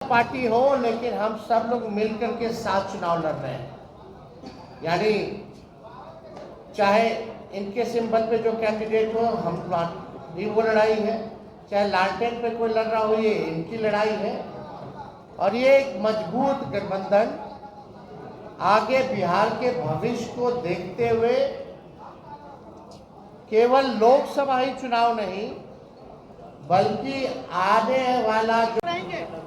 Party हो, लेकिन हम सब लोग मिलकर के साथ चुनाव लड़ रहे हैं। यानी चाहे इनके सिंबल पे जो कैंडिडेट हो, हम भी वो लड़ाई है, चाहे लालटेन पे कोई लड़ रहा हो, ये इनकी लड़ाई है। और ये एक मजबूत गठबंधन आगे बिहार के भविष्य को देखते हुए केवल लोकसभा ही चुनाव नहीं, बल्कि आने वाला जो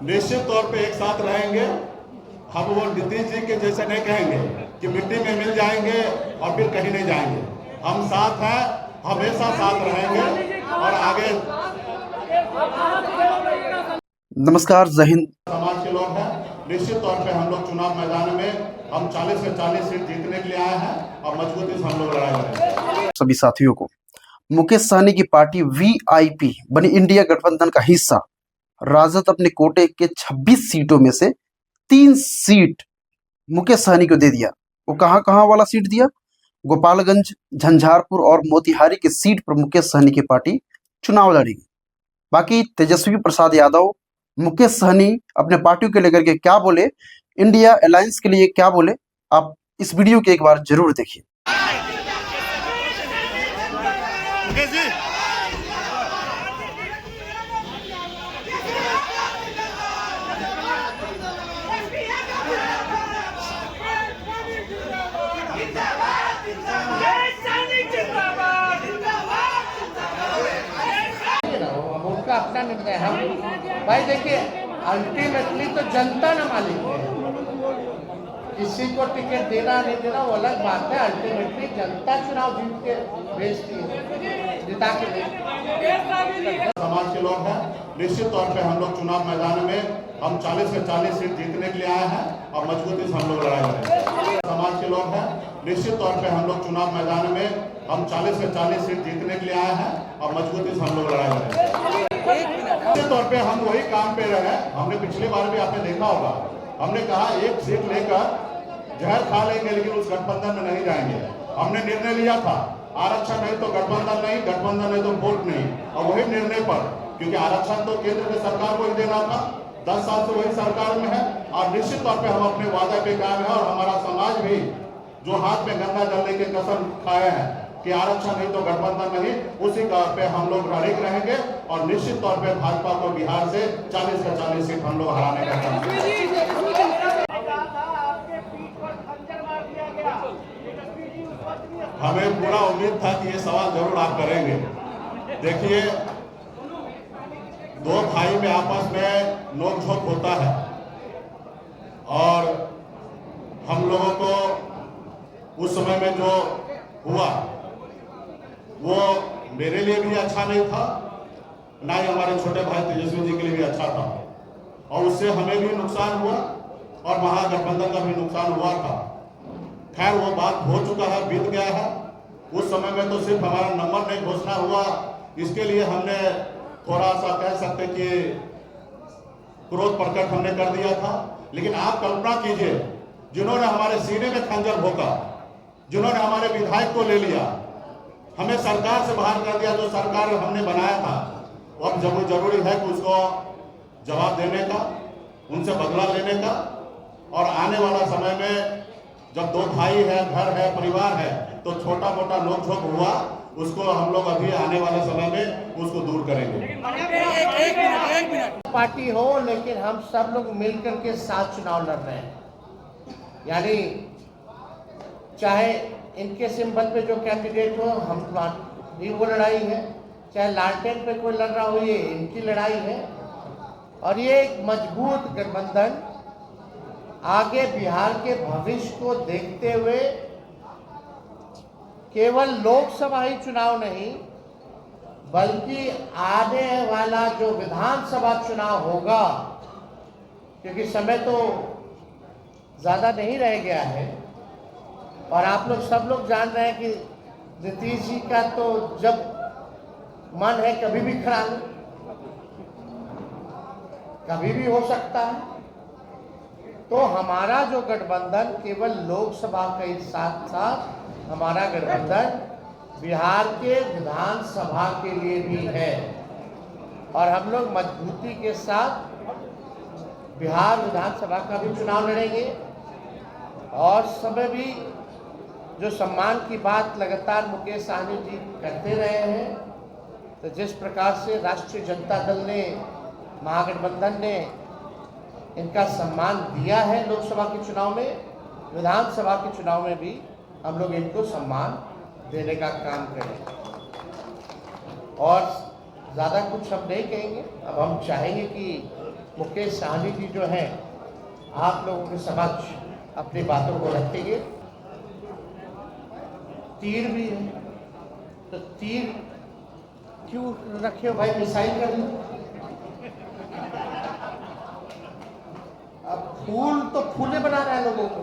निश्चित तौर पे एक साथ रहेंगे। हम वो नीतीश जी के जैसे नहीं कहेंगे कि मिट्टी में मिल जाएंगे और फिर कहीं नहीं जाएंगे। हम साथ हैं, हमेशा साथ रहेंगे और आगे। नमस्कार, जय हिंद। समाज के लोग हैं, निश्चित तौर पे हम लोग चुनाव मैदान में हम 40 से 40 सीट जीतने के लिए आए हैं और मजबूती से हम लोग लड़ाई लड़ेंगे। सभी साथियों को मुकेश सहनी की पार्टी वीआईपी बनी इंडिया गठबंधन का हिस्सा राजद अपने कोटे के 26 सीटों में से 3 सीट मुकेश सहनी को दे दिया। वो कहां वाला सीट दिया? गोपालगंज, झंझारपुर और मोतिहारी की सीट पर मुकेश सहनी की पार्टी चुनाव लड़ेगी। बाकी तेजस्वी प्रसाद यादव, मुकेश सहनी अपने पार्टी को लेकर के क्या बोले, इंडिया अलायंस के लिए क्या बोले, आप इस वीडियो के एक बार जरूर देखिए। उनका अपना निर्णय। हम भाई देखिए, अल्टीमेटली तो जनता न मालिक है, किसी को टिकट देना नहीं देना वो अलग बात है। अल्टीमेटली जनता चुनाव जीत के भेजती है, जिता के भेजती। समाज के लोग हैं, निश्चित तौर पे हम लोग चुनाव मैदान में हम 40 से 40 सीट जीतने के लिए आए हैं और मजबूती से हम लोग लड़ाई लड़ेंगे। समाज के लोग हैं, निश्चित तौर पे हम लोग चुनाव मैदान में हम 40 से 40 सीट जीतने के लिए आए हैं और मजबूती से हम लोग लड़ाई लड़ेंगे। निश्चित तौर पे हम वही काम पे रहे। हमने पिछली बार भी आपने देखा होगा, हमने कहा एक सीट लेकर जहर खा लेंगे लेकिन उस गठबंधन में नहीं जाएंगे। हमने निर्णय लिया था, आरक्षण नहीं तो गठबंधन नहीं, गठबंधन नहीं तो वोट नहीं। और वही निर्णय पर, क्योंकि आरक्षण तो केंद्र की सरकार को ही देना था, 10 साल से वही सरकार में है और निश्चित तौर पे हम अपने वादे पे कायम है। और हमारा समाज भी जो हाथ में गंदा डालने की कसम खाए हैं कि आरक्षण नहीं तो गठबंधन नहीं, उसी का पे हम लोग अड़िग रहेंगे और निश्चित तौर पे भाजपा को बिहार से 40 से 40 सीट हम लोग हराने का काम करेंगे। हमें पूरा उम्मीद था कि ये सवाल जरूर आप करेंगे। देखिए, दो भाई में आपस में नोकझोंक होता है और हम लोगों को उस समय में जो हुआ वो मेरे लिए भी अच्छा नहीं था, ना ही हमारे छोटे भाई तेजस्वी जी के लिए भी अच्छा था। और उससे हमें भी नुकसान हुआ और महागठबंधन का भी नुकसान हुआ था। खैर वो बात हो चुका है, बीत गया है। उस समय में तो सिर्फ हमारा नंबर नहीं घोषणा हुआ, इसके लिए हमने थोड़ा सा कह सकते कि क्रोध प्रकट हमने कर दिया था। लेकिन आप कल्पना कीजिए, जिन्होंने हमारे सीने में खंजर भोंका, जिन्होंने हमारे विधायक को ले लिया, हमें सरकार से बाहर कर दिया, जो सरकार हमने बनाया था, अब जब जरूरी है कि उसको जवाब देने का, उनसे बदला लेने का। और आने वाला समय में जब दो भाई है, घर है, परिवार है, तो छोटा मोटा नोकझोंक हुआ, उसको हम लोग अभी आने वाले समय में उसको दूर करेंगे। एक मिनट। पार्टी हो, लेकिन हम सब लोग मिलकर के साथ चुनाव लड़ रहे हैं। यानी चाहे इनके सिंबल पे जो कैंडिडेट हो, हम भी वो लड़ाई है, चाहे लालटेन पे कोई लड़ रहा हो, ये इनकी लड़ाई है। और ये एक मजबूत गठबंधन आगे बिहार के भविष्य को देखते हुए केवल लोकसभा ही चुनाव नहीं, बल्कि आने वाला जो विधानसभा चुनाव होगा, क्योंकि समय तो ज़्यादा नहीं रह गया है और आप लोग सब लोग जान रहे हैं कि नीतीश जी का तो जब मन है कभी भी खड़ा है, कभी भी हो सकता है। तो हमारा जो गठबंधन केवल लोकसभा के साथ साथ हमारा गठबंधन बिहार के विधानसभा के लिए भी है और हम लोग मजबूती के साथ बिहार विधानसभा का भी चुनाव लड़ेंगे और समय भी जो सम्मान की बात लगातार मुकेश सहनी जी करते रहे हैं, तो जिस प्रकार से राष्ट्रीय जनता दल ने, महागठबंधन ने इनका सम्मान दिया है लोकसभा के चुनाव में, विधानसभा के चुनाव में भी हम लोग इनको सम्मान देने का काम करें। और ज़्यादा कुछ हम नहीं कहेंगे। अब हम चाहेंगे कि मुकेश सहनी जी जो हैं आप लोगों के समक्ष अपनी बातों को रखेंगे। तीर भी है, तो तीर क्यों रखे हो भाई, मिसाइल कर लो। अब फूल तो फूले बना रहा है लोगों को,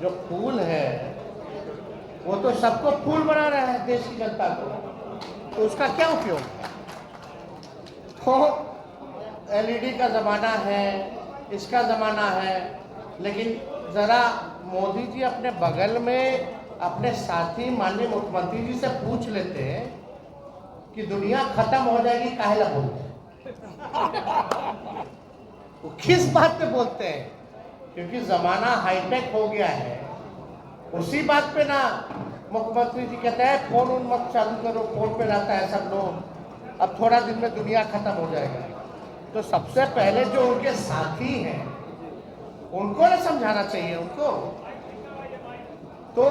जो फूल है वो तो सबको फूल बना रहा है देश की जनता को, तो उसका क्या उपयोग? तो एलईडी का ज़माना है, इसका ज़माना है, लेकिन ज़रा मोदी जी अपने बगल में अपने साथी माननीय मुख्यमंत्री जी से पूछ लेते हैं कि दुनिया खत्म हो जाएगी, काहे ला बोलते हैं? वो किस बात पे बोलते हैं? क्योंकि ज़माना हाईटेक हो गया है। उसी बात पे ना मुख्यमंत्री जी कहते हैं फोन उन मत चालू करो, फोन पे रहता है सब लोग, अब थोड़ा दिन में दुनिया खत्म हो जाएगा। तो सबसे पहले जो उनके साथी हैं उनको ना समझाना चाहिए उनको। तो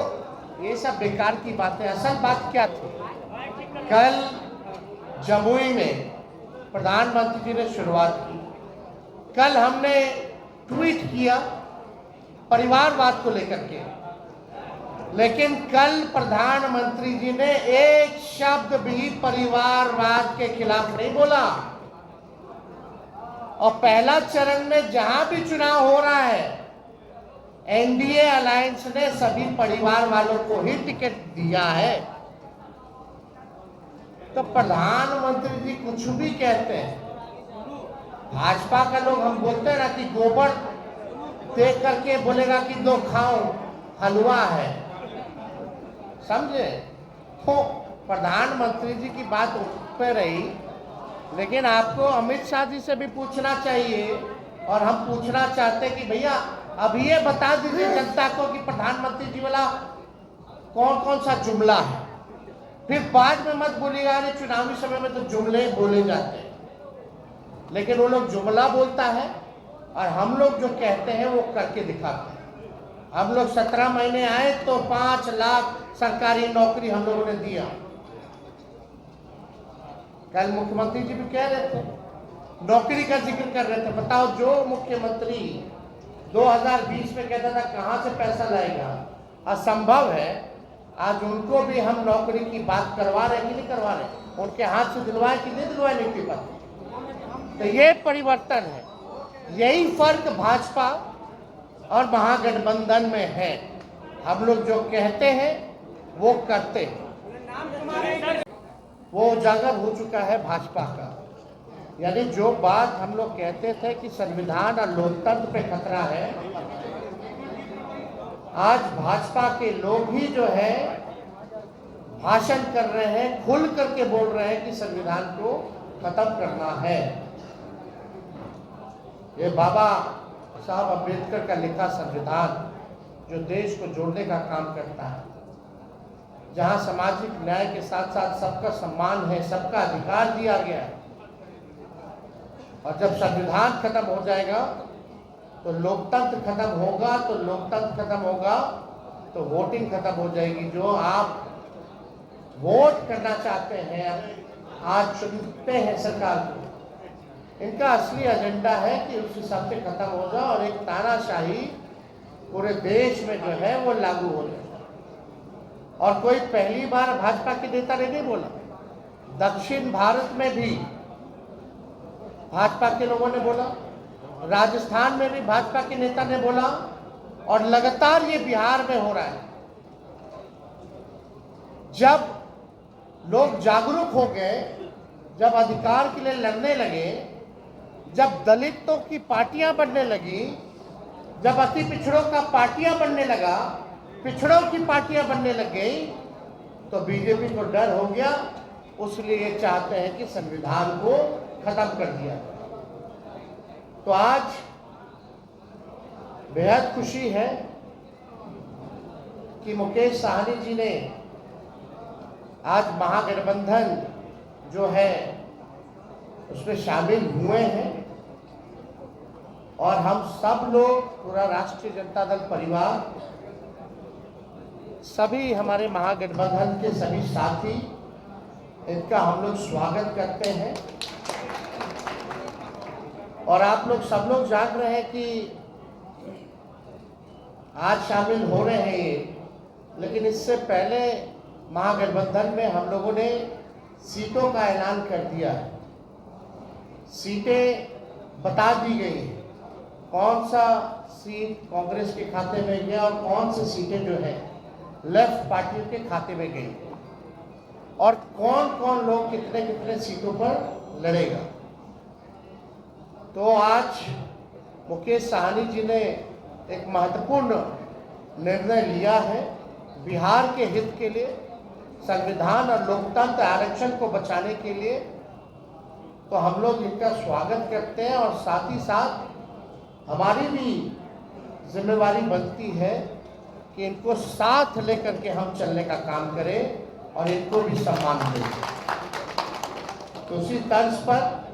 ये सब बेकार की बातें। असल बात क्या थी? कल जमुई में प्रधानमंत्री जी ने शुरुआत की। कल हमने ट्वीट किया परिवारवाद को लेकर के, लेकिन कल प्रधानमंत्री जी ने एक शब्द भी परिवारवाद के खिलाफ नहीं बोला। और पहला चरण में जहां भी चुनाव हो रहा है, एनडीए अलायंस ने सभी परिवार वालों को ही टिकट दिया है। तो प्रधानमंत्री जी कुछ भी कहते हैं, भाजपा का लोग हम बोलते हैं ना कि गोबर देख करके बोलेगा कि दो खाओ हलवा है, समझे? तो प्रधानमंत्री जी की बात पे रही, लेकिन आपको अमित शाह जी से भी पूछना चाहिए। और हम पूछना चाहते हैं कि भैया अभी ये बता दीजिए जनता को कि प्रधानमंत्री जी वाला कौन कौन सा जुमला है। फिर बाद में मत बोलिएगा अरे चुनावी समय में तो जुमले बोले जाते हैं। लेकिन वो लोग जुमला बोलता है और हम लोग जो कहते हैं वो करके दिखाते हैं। हम लोग 17 महीने आए तो 5 लाख सरकारी नौकरी हम लोगों ने दिया। कल मुख्यमंत्री जी भी कह रहे थे, नौकरी का जिक्र कर रहे थे। बताओ, जो मुख्यमंत्री 2020 में कहता था कहां से पैसा लाएगा, असंभव है। आज उनको भी हम नौकरी की बात करवा रहे कि नहीं करवा रहे? उनके हाथ से दिलवाए कि नहीं दिलवाए नियुक्ति पत्र? तो ये परिवर्तन है, यही फर्क भाजपा और महागठबंधन में है। हम लोग जो कहते हैं वो करते हैं। वो उजागर हो चुका है भाजपा का। यानी जो बात हम लोग कहते थे कि संविधान और लोकतंत्र पे खतरा है, आज भाजपा के लोग ही जो है भाषण कर रहे हैं, खुल करके बोल रहे हैं कि संविधान को खत्म करना है। ये बाबा साहब अम्बेडकर का लिखा संविधान जो देश को जोड़ने का काम करता है, जहां सामाजिक न्याय के साथ साथ सबका सम्मान है, सबका अधिकार दिया गया है। और जब संविधान खत्म हो जाएगा तो लोकतंत्र खत्म होगा, तो लोकतंत्र खत्म होगा तो वोटिंग खत्म हो जाएगी। जो आप वोट करना चाहते हैं, आज चुनते हैं सरकार को, इनका असली एजेंडा है कि उस हिसाब से खत्म हो जाए और एक तानाशाही पूरे देश में जो है वो लागू हो जाए। और कोई पहली बार भाजपा के नेता ने नहीं बोला, दक्षिण भारत में भी भाजपा के लोगों ने बोला, राजस्थान में भी भाजपा के नेता ने बोला, और लगातार ये बिहार में हो रहा है। जब लोग जागरूक हो गए, जब अधिकार के लिए लड़ने लगे, जब दलितों की पार्टियां बनने लगी, जब अति पिछड़ों का पार्टियां बनने लगा, पिछड़ों की पार्टियां बनने लग गई, तो बीजेपी को डर हो गया। उसलिए चाहते हैं कि संविधान को खत्म कर दिया। तो आज बेहद खुशी है कि मुकेश साहनी जी ने आज महागठबंधन जो है उसमें शामिल हुए हैं और हम सब लोग, पूरा राष्ट्रीय जनता दल परिवार, सभी हमारे महागठबंधन के सभी साथी, इनका हम लोग स्वागत करते हैं। और आप लोग सब लोग जान रहे हैं कि आज शामिल हो रहे हैं ये, लेकिन इससे पहले महागठबंधन में हम लोगों ने सीटों का ऐलान कर दिया है। सीटें बता दी गई है, कौन सा सीट कांग्रेस के खाते में गया और कौन सी सीटें जो है लेफ्ट पार्टियों के खाते में गई, और कौन कौन लोग कितने कितने सीटों पर लड़ेगा। तो आज मुकेश साहनी जी ने एक महत्वपूर्ण निर्णय लिया है बिहार के हित के लिए, संविधान और लोकतंत्र आरक्षण को बचाने के लिए। तो हम लोग इनका स्वागत करते हैं और साथ ही साथ हमारी भी जिम्मेवारी बनती है कि इनको साथ लेकर के हम चलने का काम करें और इनको भी सम्मान दें। तो उसी तर्ज पर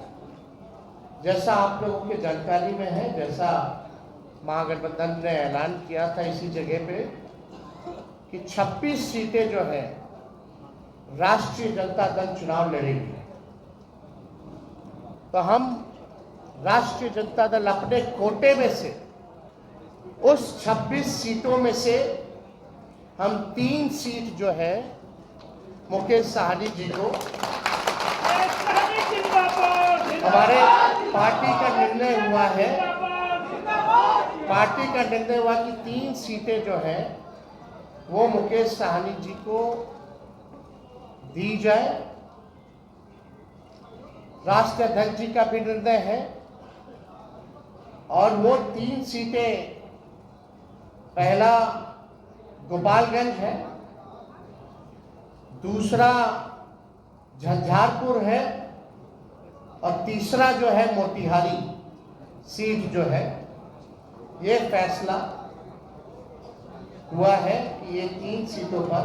जैसा आप लोगों की जानकारी में है, जैसा महागठबंधन ने ऐलान किया था इसी जगह पे कि 26 सीटें जो है राष्ट्रीय जनता दल चुनाव लड़ेगी। तो हम राष्ट्रीय जनता दल अपने कोटे में से उस 26 सीटों में से हम 3 सीट जो है मुकेश साहनी जी को, हमारे पार्टी का निर्णय हुआ है, पार्टी का निर्णय हुआ कि 3 सीटें जो है वो मुकेश साहनी जी को दी जाए। राष्ट्रीय अध्यक्ष जी का भी निर्णय है और वो 3 सीटें, पहला गोपालगंज है, दूसरा झंझारपुर है और तीसरा जो है मोतिहारी सीट जो है। ये फैसला हुआ है कि ये 3 सीटों पर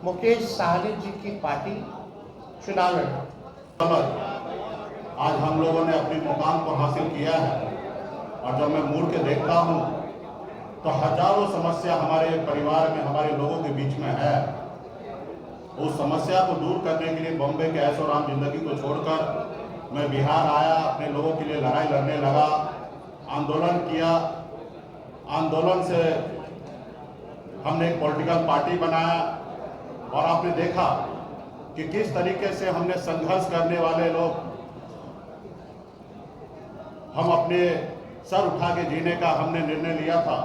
मुकेश साहनी जी की पार्टी चुनाव लड़े। आज हम लोगों ने अपने मुकाम को हासिल किया है और जब मैं मुड़ के देखता हूँ तो हजारों समस्या हमारे परिवार में, हमारे लोगों के बीच में है। उस समस्या को दूर करने के लिए बॉम्बे के ऐशो आराम जिंदगी को छोड़कर मैं बिहार आया, अपने लोगों के लिए लड़ाई लड़ने लगा, आंदोलन किया। आंदोलन से हमने एक पॉलिटिकल पार्टी बनाया और आपने देखा कि किस तरीके से हमने संघर्ष करने वाले लोग, हम अपने सर उठा के जीने का हमने निर्णय लिया था।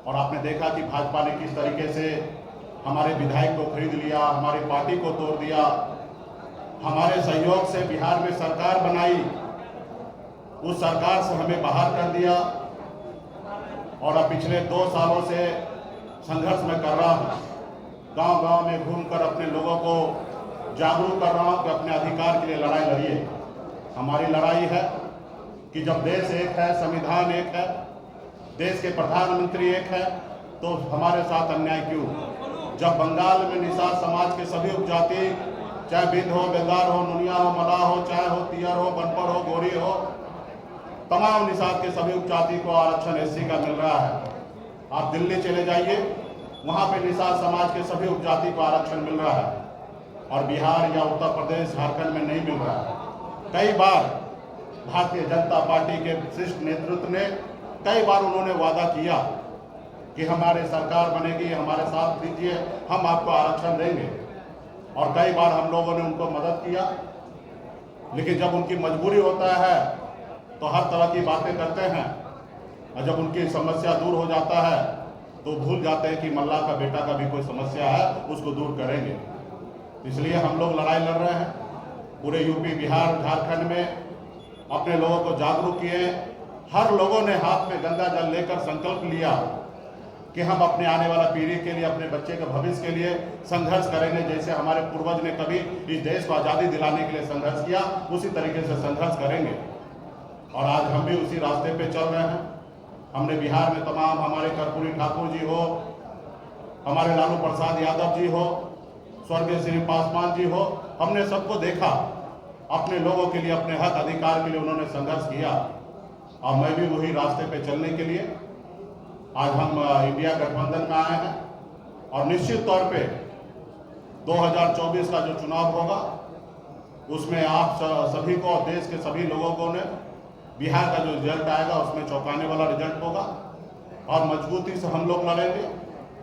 और आपने देखा कि भाजपा ने किस तरीके से हमारे विधायक को खरीद लिया, हमारी पार्टी को तोड़ दिया, हमारे सहयोग से बिहार में सरकार बनाई, उस सरकार से हमें बाहर कर दिया। और अब पिछले 2 सालों से संघर्ष में कर रहा हूँ, गांव-गांव में घूमकर अपने लोगों को जागरूक कर रहा हूँ कि अपने अधिकार के लिए लड़ाई लड़िए। हमारी लड़ाई है कि जब देश एक है, संविधान एक है, देश के प्रधानमंत्री एक है, तो हमारे साथ अन्याय क्यों? जब बंगाल में निषाद समाज के सभी उपजाति, चाहे बिंद हो, बेगार हो, नुनिया हो, मलाह हो, चाहे हो तियर हो, बनपड़ हो, गोरी हो, तमाम निषाद के सभी उपजाति को आरक्षण एससी का मिल रहा है। आप दिल्ली चले जाइए, वहाँ पे निषाद समाज के सभी उपजाति को आरक्षण मिल रहा है और बिहार या उत्तर प्रदेश, झारखंड में नहीं मिल रहा है। कई बार भारतीय जनता पार्टी के वरिष्ठ नेतृत्व ने कई बार उन्होंने वादा किया कि हमारे सरकार बनेगी, हमारे साथ दीजिए, हम आपको आरक्षण देंगे। और कई बार हम लोगों ने उनको मदद किया, लेकिन जब उनकी मजबूरी होता है तो हर तरह की बातें करते हैं और जब उनकी समस्या दूर हो जाता है तो भूल जाते हैं कि मल्ला का बेटा का भी कोई समस्या है, उसको दूर करेंगे। इसलिए हम लोग लड़ाई लड़ रहे हैं, पूरे यूपी, बिहार, झारखंड में अपने लोगों को जागरूक किए। हर लोगों ने हाथ में गंगा जल लेकर संकल्प लिया कि हम अपने आने वाला पीढ़ी के लिए, अपने बच्चे के भविष्य के लिए संघर्ष करेंगे। जैसे हमारे पूर्वज ने कभी इस देश को आज़ादी दिलाने के लिए संघर्ष किया, उसी तरीके से संघर्ष करेंगे। और आज हम भी उसी रास्ते पे चल रहे हैं। हमने बिहार में तमाम हमारे कर्पूरी ठाकुर जी हो, हमारे लालू प्रसाद यादव जी हो, स्वर्गीय श्री पासवान जी हो, हमने सबको देखा। अपने लोगों के लिए, अपने हक अधिकार के लिए उन्होंने संघर्ष किया और मैं भी वही रास्ते पे चलने के लिए आज हम इंडिया गठबंधन में आए हैं। और निश्चित तौर पे 2024 का जो चुनाव होगा उसमें आप सभी को और देश के सभी लोगों को ने बिहार का जो रिजल्ट आएगा उसमें चौंकाने वाला रिजल्ट होगा और मजबूती से हम लोग लड़ेंगे।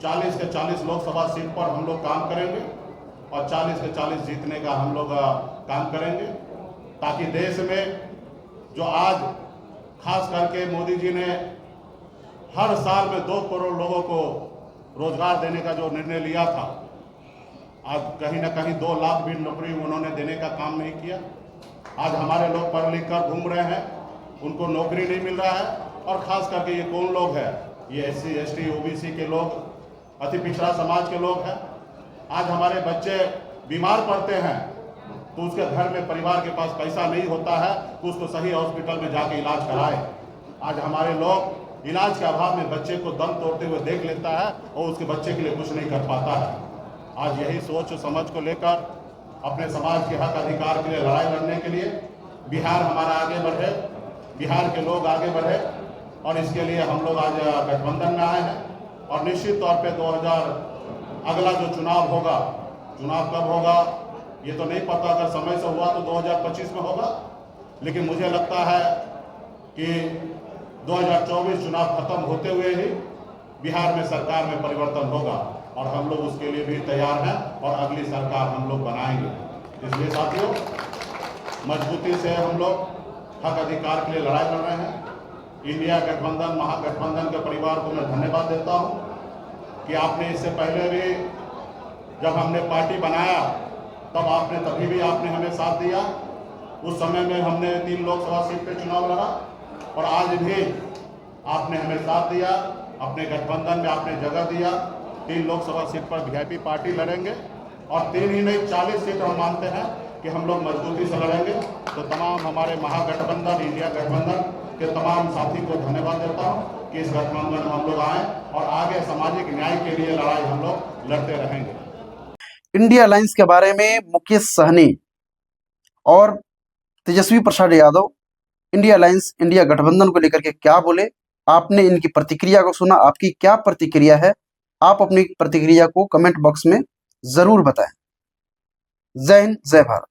40 के 40 लोकसभा सीट पर हम लोग काम करेंगे और 40 के 40 जीतने का हम लोग काम करेंगे, ताकि देश में जो आज खास करके मोदी जी ने हर साल में 2 करोड़ लोगों को रोजगार देने का जो निर्णय लिया था, आज कहीं ना कहीं 2 लाख भी नौकरी उन्होंने देने का काम नहीं किया। आज हमारे लोग पढ़ लिख कर घूम रहे हैं, उनको नौकरी नहीं मिल रहा है। और खास करके ये कौन लोग हैं? ये SC ST OBC के लोग, अति पिछड़ा समाज के लोग हैं। आज हमारे बच्चे बीमार पड़ते हैं तो उसके घर में परिवार के पास पैसा नहीं होता है तो उसको सही हॉस्पिटल में जाके इलाज कराए। आज हमारे लोग इलाज के अभाव में बच्चे को दम तोड़ते हुए देख लेता है और उसके बच्चे के लिए कुछ नहीं कर पाता है। आज यही सोच समझ को लेकर अपने समाज के हक अधिकार के लिए लड़ाई लड़ने के लिए बिहार हमारा आगे बढ़े, बिहार के लोग आगे बढ़े और इसके लिए हम लोग आज गठबंधन में आए हैं। और निश्चित तौर पे 2000 अगला जो चुनाव होगा, चुनाव कब होगा ये तो नहीं पता, अगर समय से हुआ तो 2025 में होगा, लेकिन मुझे लगता है कि 2024 चुनाव खत्म होते हुए ही बिहार में सरकार में परिवर्तन होगा और हम लोग उसके लिए भी तैयार हैं और अगली सरकार हम लोग बनाएंगे। इसलिए साथियों, मजबूती से हम लोग हक अधिकार के लिए लड़ाई लड़ रहे हैं। इंडिया गठबंधन, महागठबंधन के परिवार को मैं धन्यवाद देता हूं कि आपने इससे पहले भी जब हमने पार्टी बनाया तभी भी आपने हमें साथ दिया। उस समय में हमने 3 लोकसभा सीट पे चुनाव लड़ा और आज भी आपने हमें साथ दिया, अपने गठबंधन में आपने जगह दिया। 3 लोकसभा सीट पर VIP पार्टी लड़ेंगे और 3 ही नहीं 40 सीट हम मानते हैं कि हम लोग मजबूती से लड़ेंगे। तो तमाम हमारे महागठबंधन, इंडिया गठबंधन के तमाम साथी को धन्यवाद देता हूँ कि इस गठबंधन में हम लोग आए और आगे सामाजिक न्याय के लिए लड़ाई हम लोग लड़ते रहेंगे। इंडिया अलायंस के बारे में मुकेश सहनी और Tejashwi Prasad Yadav India alliance, India गठबंधन को लेकर के क्या बोले, आपने इनकी प्रतिक्रिया को सुना। आपकी क्या प्रतिक्रिया है? आप अपनी प्रतिक्रिया को कमेंट बॉक्स में जरूर बताएं। जय हिंद, जय भारत।